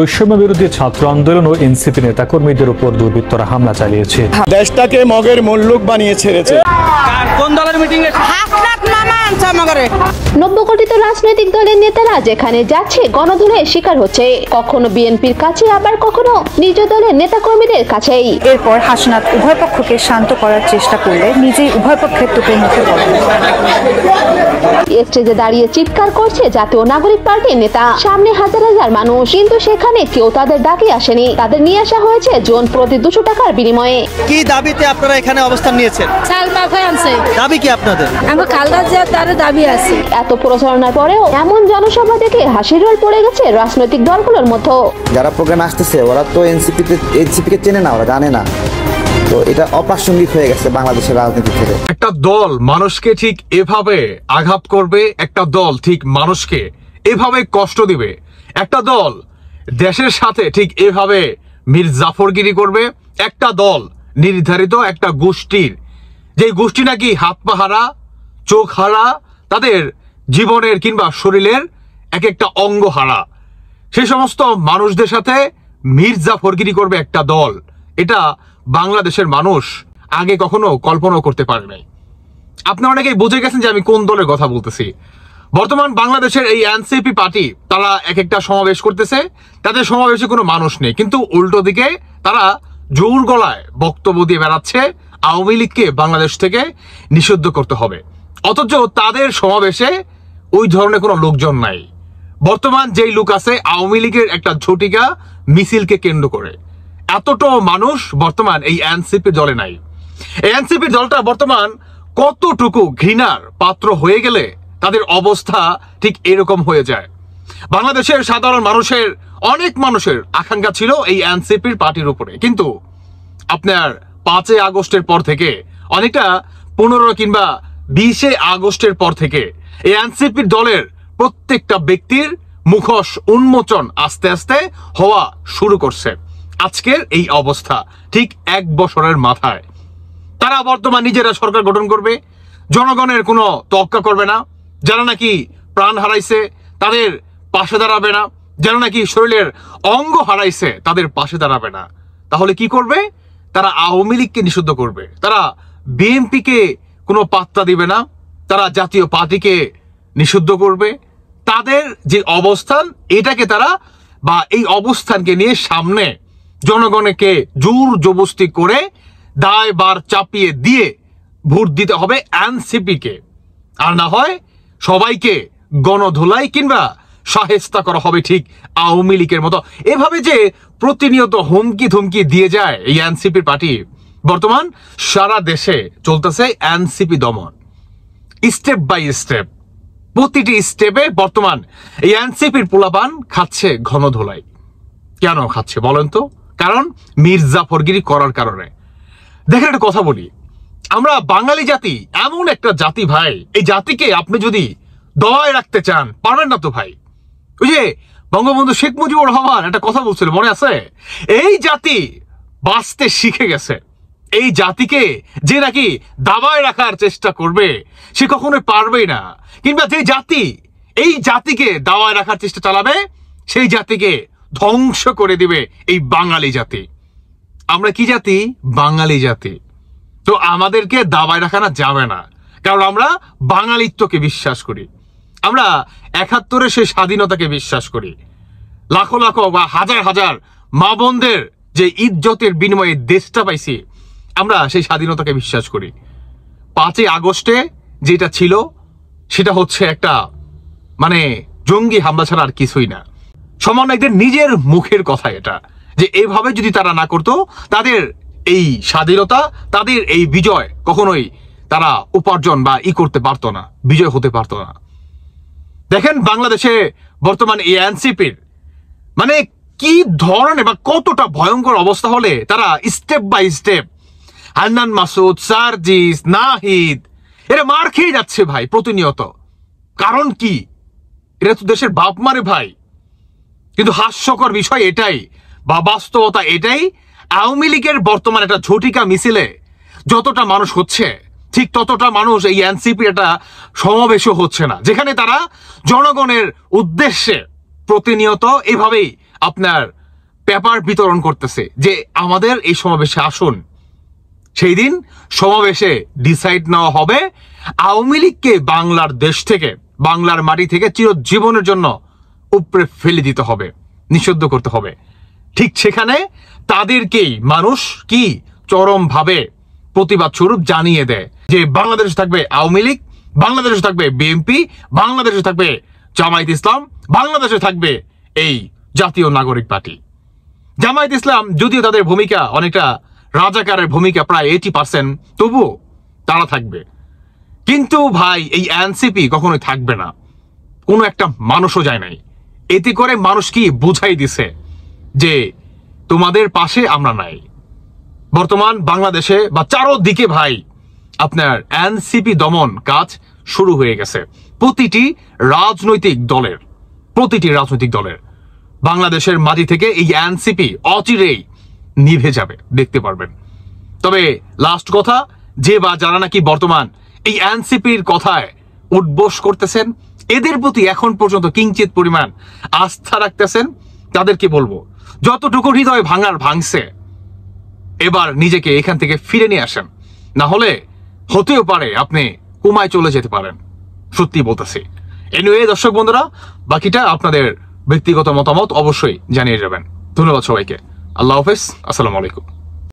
বৈষম্য বিরোধী ছাত্র আন্দোলন ও এনসিপি নেতাকর্মীদের উপর দুর্বৃত্তরা হামলা চালিয়েছে। দেশটাকে মগের মুল্লুক বানিয়ে ছেড়েছে। কোন দলের মিটিং এ? নব্যগঠিত রাজনৈতিক দলের নেতারা যেখানে যাচ্ছে গণধনের শিকার হচ্ছে, কখনো বিএনপির কাছে আবার কখনো নিজ দলের নেতাকর্মীদের কাছেই। এরপর হাসনাত উভয় পক্ষকে শান্ত করার চেষ্টা করলে নিজেই উভয় পক্ষের তোপের মুখে পড়েন। স্টেজে দাঁড়িয়ে চিৎকার করছে জাতীয় নাগরিক পার্টির নেতা, সামনে হাজার হাজার মানুষ, কিন্তু সেখানে কেউ তাদের ডাকে আসেনি। তাদের নিয়ে আসা হয়েছে জন প্রতি 200 টাকার বিনিময়ে। কি দাবিতে আপনারা এখানে অবস্থান নিয়েছেন? দাবি কি আপনাদের? আমার খালদা জিয়া তার দাবি আছে। এত প্রচারণার পরেও এমন জনসভা দেখে হাসির রোল পড়ে গেছে রাজনৈতিক দলগুলোর মধ্যে। যারা প্রোগ্রামে আসতেছে ওরা তো এনসিপিকে চেনে না, ওরা জানে না, তো এটা অপ্রাসঙ্গিক হয়ে গেছে বাংলাদেশের রাজনীতি থেকে। একটা দল মানুষকে ঠিক এভাবে আঘাত করবে, একটা দল ঠিক মানুষকে এভাবে কষ্ট দিবে, একটা দল দেশের সাথে ঠিক এভাবে মির্জাফরগিরি করবে, একটা দল নির্ধারিত একটা গোষ্ঠীর, যে গোষ্ঠী নাকি হাত পা হারা, চোখ হারা, তাদের জীবনের কিংবা শরীরের এক একটা অঙ্গ হারা, সেই সমস্ত মানুষদের সাথে মির্জাফরগিরি করবে একটা দল। এটা বাংলাদেশের মানুষ আগে কখনো কল্পনাও করতে পারে নাই। আপনারা অনেকেই বুঝে গেছেন যে আমি কোন দলের কথা বলতেছি। বর্তমান বাংলাদেশের এই এনসিপি পার্টি তারা এক একটা সমাবেশ করতেছে, তাদের সমাবেশে কোনো মানুষ নেই, কিন্তু উল্টো দিকে তারা জোর গলায় বক্তব্য দিয়ে বেড়াচ্ছে আওয়ামী লীগকে বাংলাদেশ থেকে নিষিদ্ধ করতে হবে, অথচ তাদের সমাবেশে ওই ধরনের কোনো লোকজন নাই। বর্তমান যেই লোক আছে আওয়ামী লীগের একটা ঝটিকা মিছিলকে কেন্দ্র করে, এতটা মানুষ বর্তমান এই এনসিপি দলে নাই। এই এনসিপি দলটা বর্তমান কতটুকু ঘৃণার পাত্র হয়ে গেলে তাদের অবস্থা ঠিক এরকম হয়ে যায়। বাংলাদেশের সাধারণ মানুষের, অনেক মানুষের আকাঙ্ক্ষা ছিল এই এনসিপির পার্টির উপরে, কিন্তু আপনার 5 আগস্টের পর থেকে, অনেকটা 15 কিংবা 20 আগস্টের পর থেকে এই এনসিপির দলের প্রত্যেকটা ব্যক্তির মুখোশ উন্মোচন আস্তে আস্তে হওয়া শুরু করছে। আজকের এই অবস্থা ঠিক 1 বছরের মাথায় তারা বর্তমান নিজেরা সরকার গঠন করবে, জনগণের কোনো তোয়াক্কা করবে না, যারা নাকি প্রাণ হারাইছে তাদের পাশে দাঁড়াবে না, যারা নাকি শরীরের অঙ্গ হারাইছে তাদের পাশে দাঁড়াবে না। তাহলে কি করবে? তারা আওয়ামী লীগকে নিষিদ্ধ করবে, তারা বিএনপিকে কোনো পাত্তা দিবে না, তারা জাতীয় পার্টিকে নিষিদ্ধ করবে। তাদের যে অবস্থান, এটাকে তারা বা এই অবস্থানকে নিয়ে সামনে জনগণকে জোর জবরদস্তি করে দায়ভার চাপিয়ে দিয়ে ভোট দিতে হবে এনসিপিকে, আর না হয় সবাইকে গণধোলাই কিংবা শায়েস্তা করা হবে ঠিক আওয়ামী লীগের মতো। এভাবে যে প্রতিনিয়ত হুমকি ধুমকি দিয়ে যায় এই এনসিপির পার্টি, বর্তমান সারা দেশে চলতেছে এনসিপি দমন, স্টেপ বাই স্টেপ। প্রতিটি স্টেপে বর্তমান এই এনসিপির পোলাপান খাচ্ছে ঘনধোলাই। কেন খাচ্ছে বলেন তো? কারণ মির্জাফরগিরি করার কারণে। দেখেন একটা কথা বলি, আমরা বাঙালি জাতি এমন একটা জাতি ভাই, এই জাতিকে আপনি যদি দবায় রাখতে চান পারবেন না তো ভাই। ওই যে বঙ্গবন্ধু শেখ মুজিবুর রহমান একটা কথা বলছিল, মনে আছে? এই জাতি বাঁচতে শিখে গেছে, এই জাতিকে যে নাকি দাবায় রাখার চেষ্টা করবে সে কখনোই পারবেই না, কিংবা যে জাতি এই জাতিকে দাবায় রাখার চেষ্টা চালাবে সেই জাতিকে ধ্বংস করে দিবে এই বাঙালি জাতি। আমরা কি জাতি? বাঙালি জাতি। তো আমাদেরকে দাবায় রাখানো যাবে না, কারণ আমরা বাঙালিত্বকে বিশ্বাস করি, আমরা 71-এ সেই স্বাধীনতাকে বিশ্বাস করি, লাখো লাখো বা হাজার হাজার মা বোনদের যে ইজ্জতের বিনিময়ে দেশটা পাইছি, আমরা সেই স্বাধীনতাকে বিশ্বাস করি। 5 আগস্টে যেটা ছিল সেটা হচ্ছে একটা মানে জঙ্গি হামলা ছাড়া আর কিছুই না। সমন্বয়কদের নিজের মুখের কথা এটা, যে এভাবে যদি তারা না করতো তাদের এই স্বাধীনতা, তাদের এই বিজয় কখনোই তারা উপার্জন বা করতে পারতো না, বিজয় হতে পারতো না। দেখেন বাংলাদেশে বর্তমান এই এনসিপির মানে কি ধরনের বা কতটা ভয়ঙ্কর অবস্থা হলে তারা step by step Hannan Masud, Sarjis, Nahid এরা মার খেয়ে যাচ্ছে ভাই প্রতিনিয়ত। কারণ কি? এরা তো দেশের বাপ মারে ভাই। কিন্তু হাস্যকর বিষয় এটাই বা বাস্তবতা এটাই, আওয়ামী লীগের বর্তমান একটা ঝটিকা মিছিলে যতটা মানুষ হচ্ছে ঠিক ততটা মানুষ এই এনসিপি একটা সমাবেশও হচ্ছে না, যেখানে তারা জনগণের উদ্দেশ্যে প্রতিনিয়ত এভাবেই আপনার পেপার বিতরণ করতেছে যে আমাদের এই সমাবেশে আসুন। সেই দিন সমাবেশে ডিসাইড নেওয়া হবে আওয়ামী লীগকে বাংলার দেশ থেকে, বাংলার মাটি থেকে চিরজীবনের জন্য উপরে ফেলে দিতে হবে, নিষিদ্ধ করতে হবে। ঠিক সেখানে তাদেরকেই মানুষ কি চরমভাবে প্রতিবাদ স্বরূপ জানিয়ে দেয় যে বাংলাদেশে থাকবে আওয়ামী লীগ, বাংলাদেশে থাকবে বিএনপি, বাংলাদেশে থাকবে জামায়াত ইসলাম, বাংলাদেশে থাকবে এই জাতীয় নাগরিক পার্টি। জামায়াত ইসলাম যদিও তাদের ভূমিকা অনেকটা রাজাকারের ভূমিকা, প্রায় 80%, তবুও তারা থাকবে। কিন্তু ভাই এই এনসিপি কখনোই থাকবে না, কোনো একটা মানুষও যায় নাই। এতে করে মানুষ কি বুঝাই দিছে যে তোমাদের পাশে আমরা নাই। বর্তমান বাংলাদেশে বা চারোদিকে ভাই আপনার এনসিপি দমন কাজ শুরু হয়ে গেছে। প্রতিটি রাজনৈতিক দলের বাংলাদেশের মাটি থেকে এই এনসিপি অচিরেই নিভে যাবে, দেখতে পারবেন। তবে লাস্ট কথা, যে বা যারা নাকি বর্তমান এই এনসিপির কথায় উদ্বোস করতেছেন, এদের প্রতি এখন পর্যন্ত কিঞ্চিত পরিমাণ আস্থা রাখতেছেন, তাদেরকে বলবো যতটুকু হৃদয় ভাঙছে, এবার নিজেকে এখান থেকে ফিরে নিয়ে আসেন, না হলে হতেও পারে আপনি কুমায় চলে যেতে পারেন। সত্যি বলতেছি। এনিওয়ে দর্শক বন্ধুরা, বাকিটা আপনাদের ব্যক্তিগত মতামত অবশ্যই জানিয়ে যাবেন। ধন্যবাদ সবাইকে। আল্লাহ হাফেজ, আসসালামু আলাইকুম।